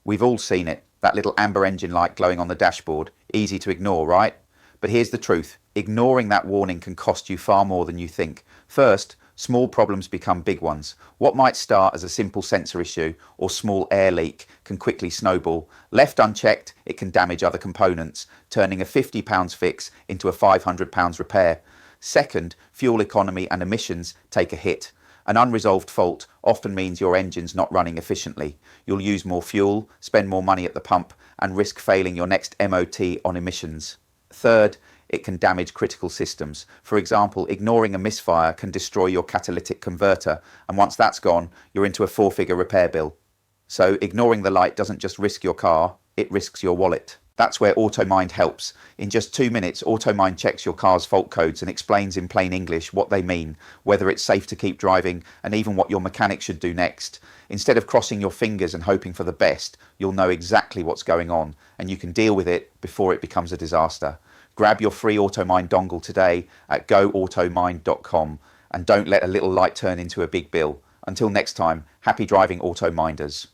We've all seen it, that little amber engine light glowing on the dashboard. Easy to ignore, right? But here's the truth. Ignoring that warning can cost you far more than you think. First, small problems become big ones. What might start as a simple sensor issue or small air leak can quickly snowball. Left unchecked, it can damage other components, turning a £50 fix into a £500 repair. Second, fuel economy and emissions take a hit. An unresolved fault often means your engine's not running efficiently. You'll use more fuel, spend more money at the pump, and risk failing your next MOT on emissions. Third, it can damage critical systems. For example, ignoring a misfire can destroy your catalytic converter, and once that's gone, you're into a 4-figure repair bill. So ignoring the light doesn't just risk your car, it risks your wallet. That's where AutoMind helps. In just 2 minutes, AutoMind checks your car's fault codes and explains in plain English what they mean, whether it's safe to keep driving, and even what your mechanic should do next. Instead of crossing your fingers and hoping for the best, you'll know exactly what's going on, and you can deal with it before it becomes a disaster. Grab your free AutoMind dongle today at goautomind.com, and don't let a little light turn into a big bill. Until next time, happy driving, AutoMinders.